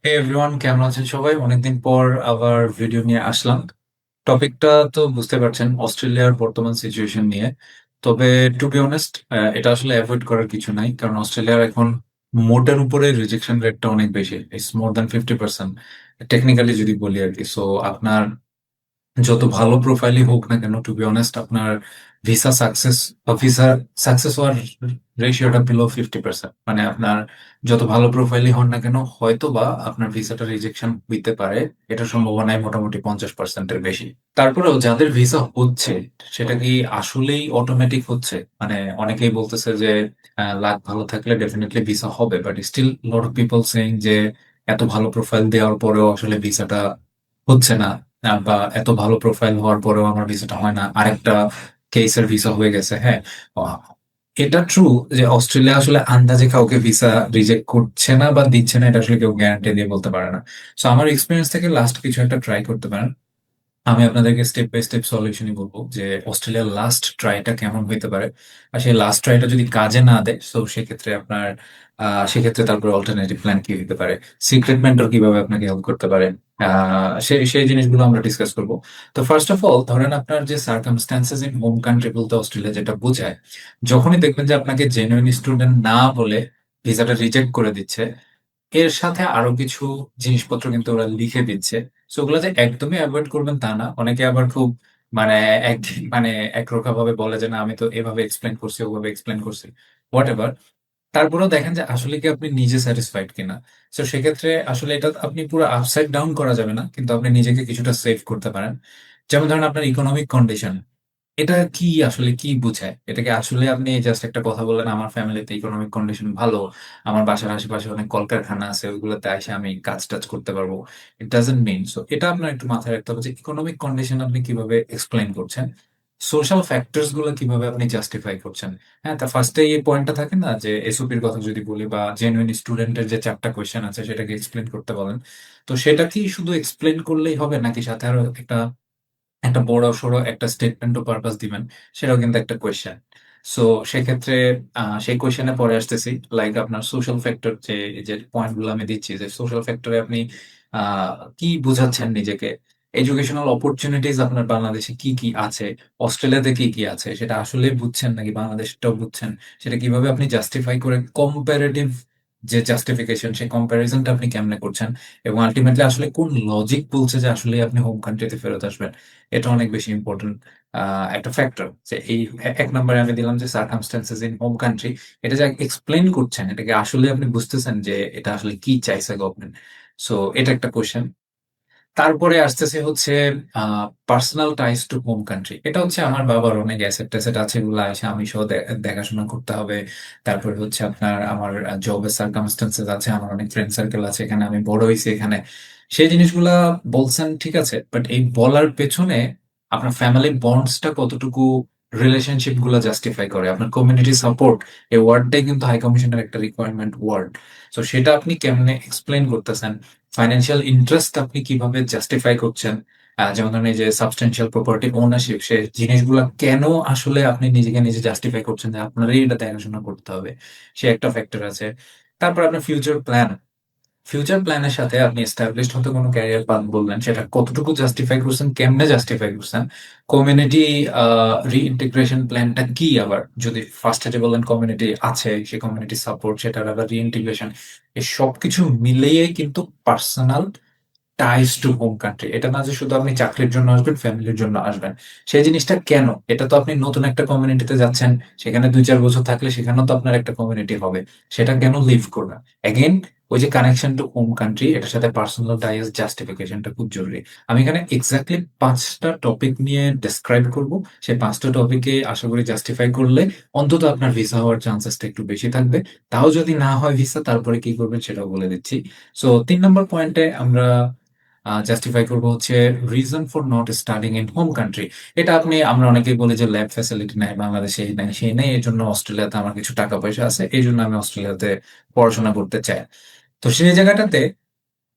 হে everyone, কেমন আছেন সবাই? অনেকদিন পর আবার ভিডিও নিয়ে আসলাম। টপিকটা তো বুঝতে পারছেন, অস্ট্রেলিয়ার বর্তমান সিচুয়েশন নিয়ে। তবে টু বি অনেস্ট, এটা আসলে অ্যাভয়েড করার কিছু নাই, কারণ অস্ট্রেলিয়ার এখন মোটের উপরে রিজেকশন রেটটা অনেক বেশি। ইটস মোর দ্যান 50%, টেকনিক্যালি যদি বলি আর কি। সো আপনার যত ভালো প্রোফাইলই হোক না কেন, টু বি অনেস্ট, আপনার ভিসা সাকসেস বা ভিসা সাকসেস হওয়ার রেশিওটা বিলো 50%। মানে আপনার যত ভালো প্রোফাইলই হন না কেন, হয়তো বা আপনার ভিসাটা রিজেকশন হইতে পারে। এটা সম্ভাবনায় মোটামুটি 50%-এর বেশি। তারপরেও যাদের ভিসা হচ্ছে, সেটা কি আসলেই অটোমেটিক হচ্ছে? মানে অনেকেই বলতেছে যে লাক ভালো থাকলে ডেফিনেটলি ভিসা হবে, but still lot of people saying যে এত ভালো প্রোফাইল দেওয়ার পরেও আসলে ভিসাটা হচ্ছে না। বা এত ভালো প্রোফাইল হওয়ার পরেও আমার ভিসাটা হয় না। আরেকটা কেসের ভিসা হয়ে গেছে। হ্যাঁ, আহ, এটা ট্রু যে অস্ট্রেলিয়া আসলে আন্দাজে কাউকে ভিসা রিজেক্ট করছে না বা দিচ্ছে না, এটা আসলে কেউ গ্যারান্টি দিয়ে বলতে পারে না। সো আমার এক্সপিরিয়েন্স থেকে লাস্ট কিছু একটা ট্রাই করতে পারেন। আমি আপনাদেরকে স্টেপ বাই স্টেপ সলিউশনই বলবো যে অস্ট্রেলিয়ার লাস্ট ট্রাইটা কেমন হইতে পারে। আর সেই লাস্ট ট্রাইটা যদি কাজে না দেয়, তো সেক্ষেত্রে আপনার সেক্ষেত্রে তারপরে অল্টারনেটিভ প্ল্যান কি হতে পারে, সিক্রেট মেন্টর কিভাবে আপনাকে হেল্প করতে পারে, সেই সেই জিনিসগুলো আমরা ডিসকাস করব। তো ফার্স্ট অফ অল ধরেন, আপনার যে সার্কামস্ট্যান্সেস ইন হোম কান্ট্রি বলতে অস্ট্রেলিয়া যেটা বোঝায়, যখনই দেখবেন যে আপনাকে জেনুইন স্টুডেন্ট না বলে ভিসাটা রিজেক্ট করে দিচ্ছে, এর সাথে আরো কিছু জিনিসপত্র কিন্তু ওরা লিখে দিচ্ছে। সো ওগুলো যে একদমই অ্যাভয়েড করবেন তা না। অনেকে আবার খুব মানে এক মানে একরোখা ভাবে বলে যে না, আমি তো এভাবে এক্সপ্লেন করছি, ওভাবে এক্সপ্লেন করছি, হোয়াট এভার। তারপরেও দেখেন যে আসলে কি আপনি নিজে স্যাটিসফাইড কিনা। তো সেক্ষেত্রে আসলে এটা আপনি পুরো আপসাইড ডাউন করা যাবে না, কিন্তু আপনি নিজেকে কিছুটা সেভ করতে পারেন। যেমন ধরেন আপনার ইকোনমিক কন্ডিশন, এটা কি আসলে কি বুঝায়? এটাকে আসলে আপনি জাস্ট একটা কথা বললেন, আমার ফ্যামিলিতে ইকোনমিক কন্ডিশন ভালো, আমার বাসার আশেপাশে অনেক কলকারখানা আছে, ওইগুলোতে এসে আমি কাজ টাজ করতে পারবো। It doesn't mean so. এটা আপনার একটু মাথায় রাখতে হবে যে ইকোনমিক কন্ডিশন আপনি কিভাবে এক্সপ্লেন করছেন, সোশ্যাল ফ্যাক্টরস গুলো কিভাবে আপনি জাস্টিফাই করছেন। হ্যাঁ, তা ফার্স্টে এই পয়েন্টটা থাকে না যে এসওপির কথা যদি বলি, বা জেনুইন স্টুডেন্টের যে 4টা কোয়েশ্চেন আছে সেটাকে এক্সপ্লেন করতে বলেন। তো সেটা কি শুধু এক্সপ্লেন করলেই হবে, নাকি সাথে আরো একটা একটা বড় সড়ো একটা স্টেটমেন্ট ও পারপাস দিবেন? সেটাও কিন্তু একটা কোয়েশ্চেন। সো সেক্ষেত্রে সেই কোয়েশ্চেনে পরে আসতেছি। লাইক আপনার সোশ্যাল ফ্যাক্টর, যে যে পয়েন্ট গুলো আমি দিচ্ছি, যে সোশ্যাল ফ্যাক্টরে আপনি কি বুঝাচ্ছেন নিজেকে, এডুকেশনাল অপরচুনিটিজ আপনার বাংলাদেশে কি কি আছে, অস্ট্রেলিয়াতে কি কি আছে, সেটা আসলে বুঝছেন নাকি বাংলাদেশটাও বুঝছেন, সেটা কিভাবে আপনি জাস্টিফাই করে কম্পারেটিভ যে জাস্টিফিকেশন, সেই কম্প্যারিজনটা আপনি কেমনে করছেন, এবং আলটিমেটলি আসলে কোন লজিক বলছে যে আসলে আপনি হোম কান্ট্রিতে ফেরত আসবেন। এটা অনেক বেশি ইম্পর্টেন্ট একটা ফ্যাক্টর। যে এই এক নম্বরে আমি দিলাম যে সার্কামস্টেন্সেস ইন হোম কান্ট্রি, এটা যে এক্সপ্লেন করছেন, এটাকে আসলে আপনি বুঝতেছেন যে এটা আসলে কি চাইছে গভর্নমেন্ট। সো এটা একটা কোয়েশ্চেন। তারপরে আসতেছে হচ্ছে personal ties to home country. এটা হচ্ছে আমার বাবার অনেক অ্যাসেট ট্যাসেট আছে, এগুলো এসে আমি সহ দেখাশোনা করতে হবে। তারপরে হচ্ছে আপনার আমার জবের সার্কামস্টেন্সেস আছে, আমার অনেক ফ্রেন্ড সার্কেল আছে এখানে, আমি বড় হয়েছি এখানে। সেই জিনিসগুলা বলছেন, ঠিক আছে, বাট এই বলার পেছনে আপনার ফ্যামিলি বন্ডসটা কতটুকু, রিলেশনশিপ গুলা জাস্টিফাই করে, আপনার কমিউনিটি সাপোর্ট, এই ওয়ার্ডটাই কিন্তু হাই কমিশনের একটা রিকোয়ারমেন্ট ওয়ার্ড। তো সেটা আপনি কেমনে এক্সপ্লেন করতেছেন, ফাইন্যান্সিয়াল ইন্টারেস্ট আপনি কিভাবে জাস্টিফাই করছেন। যেমন ধরেন এই যে সাবস্টেন্সিয়াল প্রপার্টি ওনারশিপ, সে জিনিসগুলো কেন আসলে আপনি নিজেকে নিজে জাস্টিফাই করছেন যে আপনারই এটা দেখাশোনা করতে হবে, সে একটা ফ্যাক্টর আছে। তারপর আপনার ফিউচার প্ল্যান, ফিউচার প্ল্যানের সাথে আপনি এস্টাবলিশড হতে কোনো ক্যারিয়ার পাথ বললেন, সেটা কতটুকু জাস্টিফাই করছেন, কেমনে জাস্টিফাই করছেন, কমিউনিটি রিইন্টিগ্রেশন প্ল্যানটা কি, আবার যদি ফার্স্টে যে বললেন কমিউনিটি আছে, সে কমিউনিটি সাপোর্ট, সেটার আবার রিইন্টিগ্রেশন, এই সবকিছু মিলিয়ে কিন্তু personal ties to home country. এটা না যে শুধু আপনি চাকরির জন্য আসবেন, ফ্যামিলির জন্য আসবেন। সেই জিনিসটা কেন? এটা তো আপনি নতুন একটা কমিউনিটিতে যাচ্ছেন, সেখানে 2-4 বছর থাকলে সেখানেও তো আপনার একটা কমিউনিটি হবে। সেটা কেন লিভ করবেন? এগেইন, ওই যে কানেকশন টু হোম কান্ট্রি, এটার সাথে পার্সোনাল টাইজ জাস্টিফিকেশনটা খুব জরুরি। আমি এখানে এক্স্যাক্টলি 5টা টপিক নিয়ে ডেসক্রাইব করব। সেই 5টা টপিকে আশা করি জাস্টিফাই করলে অন্তত আপনার ভিসা হওয়ার চান্সেসটা একটু বেশি থাকবে। তাও যদি না হয় ভিসা, তারপরে কি করবেন সেটাও বলে দিচ্ছি। সো 3 নম্বর পয়েন্টে আমরা জাস্টিফাই করবো হচ্ছে reason for not studying in home country. এটা আমরা অনেকেই বলি যে ল্যাব ফ্যাসিলিটি নাই বাংলাদেশে, এই নাই সেই নেই, এই জন্য অস্ট্রেলিয়াতে আমার কিছু টাকা পয়সা আছে, এই জন্য আমি অস্ট্রেলিয়াতে পড়াশোনা করতে চাই। তো সেই জায়গাটাতে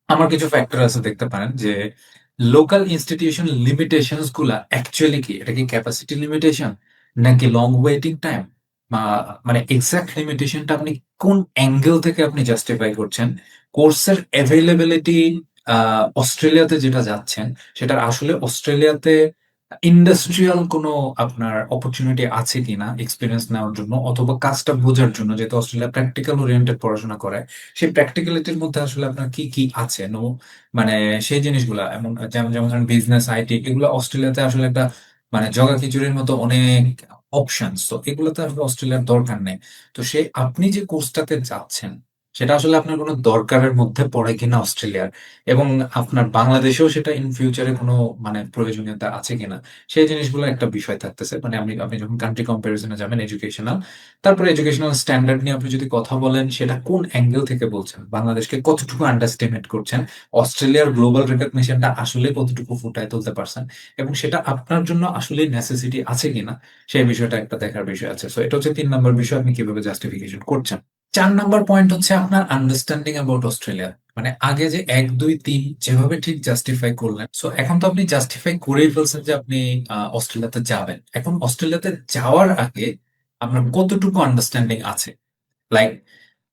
আমার কিছু ফ্যাক্টর আছে, দেখতে পারেন যে লোকাল ইনস্টিটিউশন লিমিটেশনস গুলা অ্যাকচুয়ালি কি, এটা কি ক্যাপাসিটি লিমিটেশন, নাকি লং ওয়েটিং টাইম, বা মানে এক্সাক্ট লিমিটেশনটা আপনি কোন অ্যাঙ্গেল থেকে আপনি জাস্টিফাই করছেন, কোর্সের অ্যাভেইলেবিলিটি অস্ট্রেলিয়াতে যেটা যাচ্ছেন, সেটার আসলে অস্ট্রেলিয়াতে ইন্ডাস্ট্রিয়াল কোনো আপনার অপরচুনিটি আছে কিনা এক্সপেরিয়েন্স নেওয়ার জন্য অথবা কাজটা বোঝার জন্য, যেহেতু অস্ট্রেলিয়া প্র্যাকটিক্যাল ওরিয়েন্টেড পড়াশোনা করে, সেই প্র্যাকটিক্যালিটির মধ্যে আসলে আপনার কি কি আছে মানে সেই জিনিসগুলা এমন যেমন যেমন ধরেন বিজনেস, আইটি, এগুলো অস্ট্রেলিয়াতে আসলে একটা মানে জগা খিচুড়ির মতো অনেক অপশনস, তো এগুলোতে আসলে অস্ট্রেলিয়ার দরকার নেই। তো সেই আপনি যে কোর্সটাতে যাচ্ছেন সেটা আসলে আপনার কোনো দরকারের মধ্যে পড়ে কিনা অস্ট্রেলিয়ার, এবং আপনার বাংলাদেশেও সেটা ইন ফিউচারে কোনো মানে প্রয়োজনীয়তা আছে কিনা, সেই জিনিসগুলো একটা বিষয় থাকতেছে। মানে আপনি যখন কান্ট্রি কম্পারিজনে যাবেন এডুকেশনাল, তারপরে এডুকেশনাল স্ট্যান্ডার্ড নিয়ে আপনি যদি কথা বলেন, সেটা কোন অ্যাঙ্গেল থেকে বলছেন, বাংলাদেশকে কতটুকু আন্ডারস্টিমেট করছেন, অস্ট্রেলিয়ার গ্লোবাল রেকগনিশনটা আসলে কতটুকু ফুটায় তুলতে পারছেন, এবং সেটা আপনার জন্য আসলে নেসেসিটি আছে কিনা, সেই বিষয়টা একটা দেখার বিষয় আছে। সো এটা হচ্ছে ৩ নম্বর বিষয়, আপনি কিভাবে জাস্টিফিকেশন করছেন। ৪ নম্বর পয়েন্ট হচ্ছে আপনার আন্ডারস্ট্যান্ডিং অ্যাবাউট অস্ট্রেলিয়া। মানে আগে যে ১, ২, ৩ যেভাবে ঠিক জাস্টিফাই করলেন, সো এখন তো আপনি জাস্টিফাই করেই ফেলছেন যে আপনি অস্ট্রেলিয়াতে যাবেন। এখন অস্ট্রেলিয়াতে যাওয়ার আগে আপনার কতটুকু আন্ডারস্ট্যান্ডিং আছে? লাইক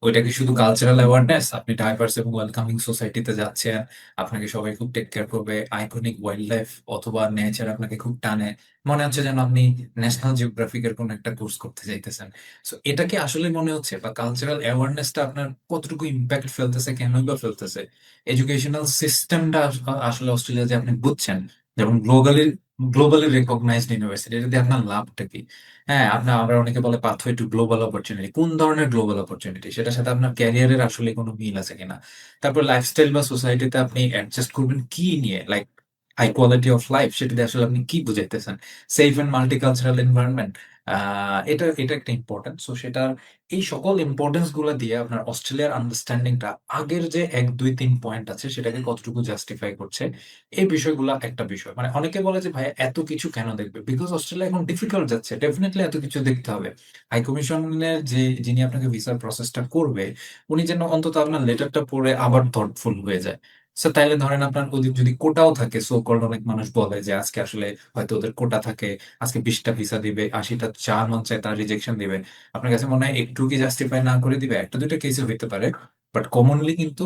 ওইটা কি শুধু কালচারাল অ্যাওয়ারনেস, আপনি ডাইভার্স এবং ওয়েলকামিং সোসাইটিতে যাচ্ছেন, আপনাকে সবাই খুব টেক কেয়ার করবে, আইকনিক ওয়াইল্ড লাইফ অথবা নেচার আপনাকে খুব টানে, মনে হচ্ছে যেন আপনি ন্যাশনাল জিওগ্রাফিকের কোন একটা কোর্স করতে যাইতেছেন। সো এটা কি আসলে মনে হচ্ছে, বা কালচারাল অ্যাওয়ারনেসটা আপনার কতটুকু ইম্প্যাক্ট ফেলতেছে, কেনই বা ফেলতেছে? এডুকেশনাল সিস্টেমটা আসলে অস্ট্রেলিয়া যে আপনি বুঝছেন, যেমন গ্লোবালি রেকগনাইজড ইউনিভার্সিটি, এটা দিয়ে আপনার লাভটা কি? হ্যাঁ, আমরা অনেকে বলে পাথওয়ে টু গ্লোবাল অপরচুনিটি। কোন ধরনের গ্লোবাল অপরচুনিটি? সেটার সাথে আপনার ক্যারিয়ারের আসলে কোনো মিল আছে কিনা? তারপর লাইফস্টাইল বা সোসাইটিতে আপনি অ্যাডজাস্ট করবেন কি নিয়ে? Like high quality of life, সেটা দিয়ে আসলে আপনি কি বুঝাইতেছেন? সেফ অ্যান্ড মাল্টিকালচারাল এনভায়রনমেন্ট, এটা একটা ইম্পোর্টেন্ট। সো সেটার এই সকল ইম্পোর্টেন্স গুলা দিয়ে আপনার অস্ট্রেলিয়ার আন্ডারস্ট্যান্ডিংটা আগের যে ১, ২, ৩ পয়েন্ট আছে সেটাকে কতটুকু জাস্টিফাই করছে, এই বিষয়গুলা একটা বিষয়। মানে অনেকে বলে যে ভাই এত কিছু কেন দেখবে? বিকজ অস্ট্রেলিয়া এখন ডিফিকাল্ট যাচ্ছে। ডেফিনিটলি এত কিছু দেখতে হবে। হাই কমিশনের যিনি আপনাকে ভিসার প্রসেসটা করবে, উনি যেন অন্তত আপনার লেটারটা পড়ে আবার থটফুল হয়ে যায়। সো তাইলে ধরেন আপনার ওদের যদি কোটাও থাকে, সো কল্ড অনেক মানুষ বলে যে আজকে আসলে হয়তো ওদের কোটা থাকে, আজকে ২০টা ভিসা দিবে, ৮০টা যা মন চায় তার রিজেকশন দিবে। আপনার কাছে মনে হয় একটু কি জাস্টিফাই না করে দিবে? ১টা ২টা কেসে হইতে পারে। বাট কমনলি কিন্তু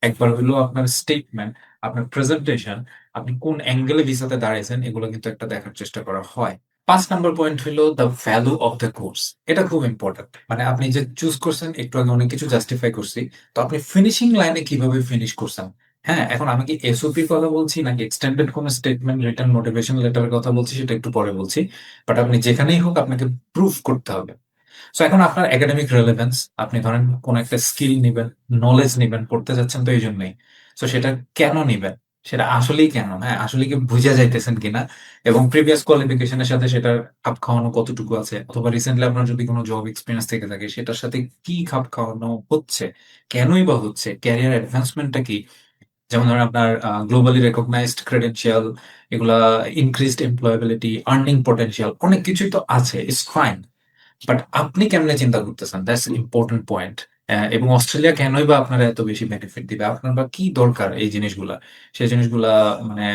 একবার হইলেও আপনার স্টেটমেন্ট, আপনার প্রেজেন্টেশন, আপনি কোন অ্যাঙ্গেলে ভিসাতে দাঁড়াইছেন, এগুলো কিন্তু একটা দেখার চেষ্টা করা হয়। ৫ নম্বর পয়েন্ট হইলো the value of the course. এটা খুব ইম্পর্টেন্ট। মানে আপনি যে চুজ করছেন, একটু আগে অনেক কিছু জাস্টিফাই করছি। তো আপনি ফিনিশিং লাইনে কিভাবে ফিনিশ করছেন? হ্যাঁ, এখন আমি কি এসওপির কথা বলছি নাকি এক্সটেন্ডেড কোন স্টেটমেন্ট, রিটেন মোটিভেশন লেটারের কথা বলছি, সেটা একটু পরে বলছি। বাট আপনি যেখানেই হোক আপনাকে প্রুফ করতে হবে। সো এখন আপনার একাডেমিক রেলেভেন্স, আপনি ধরেন কোন একটা স্কিল নিবেন, নলেজ নিবেন, পড়তে যাচ্ছেন তো এই জন্যই। সো সেটা কেন নিবেন? সেটা আসলেই কেন? হ্যাঁ, আসলে কি বুঝা যাইতেছেন কিনা? এবং প্রিভিয়াস কোয়ালিফিকেশনের সাথে সেটার খাপ খাওয়ানো কতটুকু আছে? অথবা রিসেন্টলি আপনার যদি কোনো জব এক্সপেরিয়েন্স থেকে থাকে, সেটার সাথে কি খাপ খাওয়ানো হচ্ছে? কেনই বা হচ্ছে? ক্যারিয়ার অ্যাডভান্সমেন্টটা কি? যেমন ধরেন আপনার গ্লোবালি রেকগনাইজড ক্রেডেনশিয়াল, এগুলা ইনক্রিজড এমপ্লয়াবিলিটি, আর্নিং পটেনশিয়াল, অনেক কিছুই তো আছে। It's fine. বাট আপনি কেমনে চিন্তা করতেছেন? That's important point. এবং অস্ট্রেলিয়া কেনই বা আপনারা এত বেশি বেনিফিট দিবে? আপনার বা কি দরকার এই জিনিসগুলা? সেই জিনিসগুলা মানে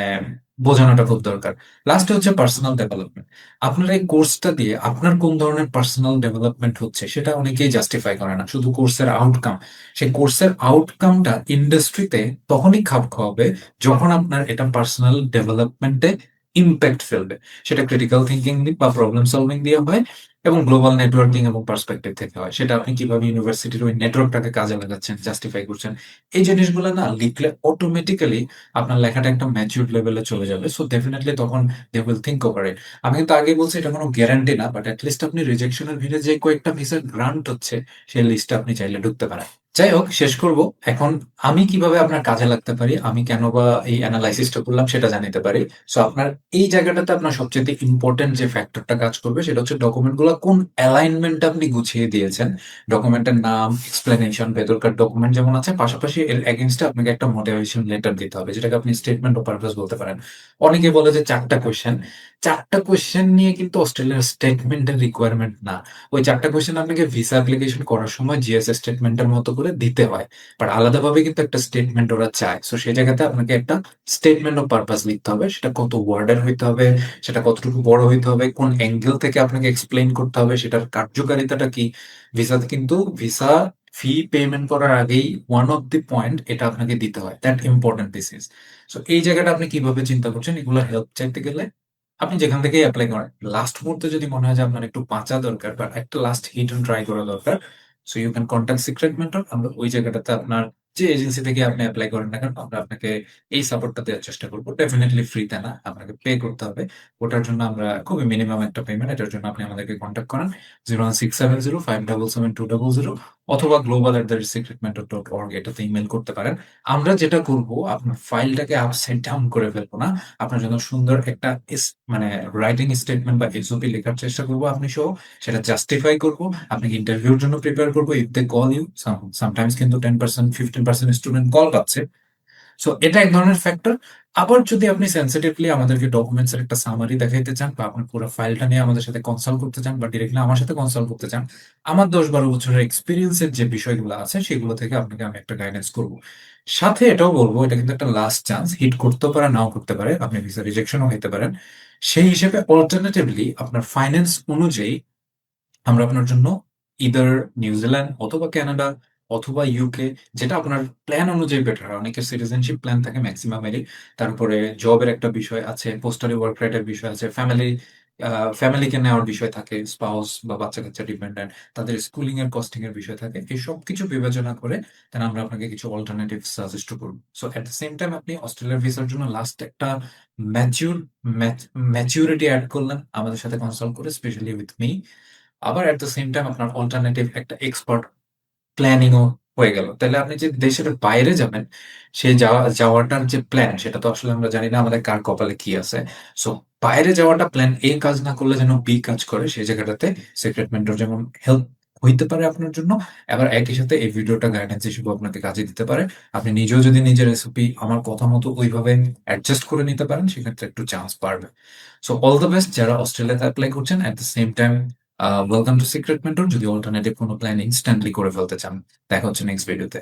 বোঝানোটা খুব দরকার। লাস্টে হচ্ছে পার্সোনাল ডেভেলপমেন্ট। আপনার এই কোর্সটা দিয়ে আপনার কোন ধরনের পার্সোনাল ডেভেলপমেন্ট হচ্ছে সেটা অনেকেই জাস্টিফাই করে না। শুধু কোর্সের আউটকাম। সেই কোর্সের আউটকামটা ইন্ডাস্ট্রিতে তখনই খাপ খাওয়াবে যখন আপনার এটা পার্সোনাল ডেভেলপমেন্টে ইমপ্যাক্ট ফেলবে। সেটা ক্রিটিক্যাল থিংকিং বা প্রবলেম সলভিং দিয়ে হয়, এবং গ্লোবাল নেটওয়ার্কিং এবং পার্সপেক্টিভ থেকে হয়। সেটা আপনি কিভাবে ইউনিভার্সিটির ওই নেটওয়ার্কটাকে কাজে লাগাচ্ছেন, জাস্টিফাই করছেন। এই জিনিসগুলো না লিখলে অটোমেটিক্যালি আপনার লেখাটা একটা ম্যাচিউরড লেভেলে চলে যাবে। সো ডেফিনিটলি তখন they will think over it. আমি কিন্তু আগেই বলছি এটা কোনো গ্যারান্টি না, বাট এটলিস্ট আপনি রিজেকশনের ভিড়ে যে কয়েকটা ভিসার গ্রান্ট হচ্ছে, সেই লিস্টে আপনি চাইলে ঢুকতে পারেন। যাই হোক, শেষ করব। এখন আমি কিভাবে আপনার কাজে লাগতে পারি, আমি কেন বা এই অ্যানালাইসিসটা করলাম সেটা জানাতে পারি। সো আপনার এই জায়গাটাতে আপনার সবচেয়ে ইম্পর্টেন্ট যে ফ্যাক্টরটা কাজ করবে সেটা হচ্ছে ডকুমেন্টগুলো কোন অ্যালাইনমেন্টে আপনি গুছিয়ে দিয়েছেন। ডকুমেন্টের নাম, এক্সপ্লেনেশন, ভেতরকার ডকুমেন্ট যেমন আছে, পাশাপাশি এর এগেইনস্টে আপনাকে একটা মোটিভেশন লেটার দিতে হবে, যেটাকে আপনি স্টেটমেন্ট অফ পারপাস বলতে পারেন। অনেকে বলে যে ৪টা কোয়েশ্চেন। ৪টা কোয়েশ্চেন নিয়ে কিন্তু অস্ট্রেলিয়ার স্টেটমেন্টের রিকোয়ারমেন্ট না। ওই ৪টা কোয়েশ্চেন আপনাকে ভিসা অ্যাপ্লিকেশন করার সময় জিএসএস স্টেটমেন্টের মতো করে দিতে হয়। বাট আলাদাভাবে কিন্তু একটা স্টেটমেন্ট ওরা চায়। সো সেই জায়গাতে আপনাকে একটা স্টেটমেন্ট অফ পারপাস লিখতে হবে। সেটা কত ওয়ার্ডের হইতে হবে, সেটা কতটুকু বড় হইতে হবে, কোন অ্যাঙ্গেল থেকে আপনাকে এক্সপ্লেইন করতে হবে, সেটার কার্যকারিতাটা কি। ভিসাতে কিন্তু ভিসা ফি পেমেন্ট করার আগেই ওয়ান অফ দি পয়েন্ট এটা আপনাকে দিতে হয়। That important this is. So এই জায়গাটা আপনি কিভাবে চিন্তা করছেন, এগুলো হেল্প চাইতে গেলে আপনি যেখান থেকেই এপ্লাই করেন, লাস্ট মুহূর্তে যদি মনে হয় যে আপনার একটু বাঁচা দরকার বা একটা লাস্ট হিট এন্ড ট্রাই করা দরকার, so you can contact Secret Mentor. আমরা ওই জায়গাটাতে আপনার যে এজেন্সি থেকে আপনি অ্যাপ্লাই করেন না কেন, আমরা আপনাকে এই সাপোর্টটা দেওয়ার চেষ্টা করবো। ডেফিনেটলি ফ্রিতে না, আপনাকে পে করতে হবে। ওটার জন্য আমরা খুবই মিনিমাম একটা পেমেন্ট, এটার জন্য আপনি আমাদেরকে কন্ট্যাক্ট করেন 01670 577 200, অথবা global@secretmentor.org এটাতে ইমেল করতে পারেন। আমরা যেটা করব, আপনার ফাইলটাকে আপসাইড ডাউন করে ফেলবো না, আপনার জন্য সুন্দর একটা মানে রাইটিং স্টেটমেন্ট বা এসওপি লেখার চেষ্টা করব আপনি সহ, সেটা জাস্টিফাই করব, আপনাকে ইন্টারভিউর জন্য প্রিপেয়ার করবো। If they call you, sometimes কিন্তু 10% 15% স্টুডেন্ট কল পাচ্ছে। সো এটা এক ধরনের ফ্যাক্টর। আবার যদি আপনি সেন্সিটিভলি আমাদেরকে ডকুমেন্টস এর একটা সামারি দেখাইতে চান, বা আপনার পুরো ফাইলটা নিয়ে আমাদের সাথে কনসাল্ট করতে চান, বা ডিরেক্টলি আমার সাথে কনসাল্ট করতে চান, আমার 10-12 বছরের এক্সপিরিয়েন্সের যে বিষয়গুলো আছে সেগুলো থেকে আপনাকে আমি একটা গাইডেন্স করব। সাথে এটাও বলবো, এটা কিন্তু একটা লাস্ট চান্স, হিট করতেও পারে, নাও করতে পারে, আপনি ভিসা রিজেকশনও হতে পারেন। সেই হিসেবে অল্টারনেটিভলি আপনার ফাইন্যান্স অনুযায়ী আমরা আপনার জন্য ইদার নিউজিল্যান্ড অথবা কানাডা অথবা ইউকে, যেটা আপনার প্ল্যান অনুযায়ী বেটার হয়। অনেকের সিটিজেনশিপ প্ল্যান থাকে ম্যাক্সিমামেরই। তারপরে জবের একটা বিষয় আছে, পোস্টারি ওয়ার্ক রাইটের বিষয় আছে, ফ্যামিলিকে নেওয়ার বিষয় থাকে, স্পাউস বা বাচ্চা কাচ্চা ডিপেন্ডেন্ট, তাদের স্কুলিং এর কস্টিং এর বিষয় থাকে। এই সব কিছু বিবেচনা করে দেন আমরা আপনাকে কিছু অল্টারনেটিভ সাজেস্ট করব। So at the same time আপনি অস্ট্রেলিয়ার ভিসার জন্য লাস্ট একটা ম্যাচিউর ম্যাচিউরিটি অ্যাড করলেন আমাদের সাথে কনসাল্ট করে, স্পেশালি উইথ মি। আবার এট দ্য সেম টাইম আপনার অল্টারনেটিভ একটা এক্সপার্ট প্ল্যানিংও হয়ে গেল। তাহলে আপনি যে দেশের বাইরে যাবেন, সেই যাওয়াটার যে প্ল্যান, সেটা তো আসলে আমরা জানি না আমাদের কার কপালে কি আছে। সো বাইরে যাওয়াটা প্ল্যান এ কাজ না করলে যেন বি কাজ করে, সেই জায়গাটাতে সিক্রেট মেন্টর যেমন হেল্প হইতে পারে আপনার জন্য, আবার একই সাথে এই ভিডিওটা গাইডেন্স হিসেবে আপনাকে কাজে দিতে পারে। আপনি নিজেও যদি নিজের রেসিপি আমার কথা মতো ওইভাবে অ্যাডজাস্ট করে নিতে পারেন, সেক্ষেত্রে একটু চান্স বাড়বে। সো অল দ্য বেস্ট যারা অস্ট্রেলিয়াতে অ্যাপ্লাই করছেন। At the same time welcome to secret mentor. যদি অল্টারনেটিভ কোনো প্ল্যান ইনস্ট্যান্টলি করে ফেলতে চান, দেখা হচ্ছে নেক্সট ভিডিওতে।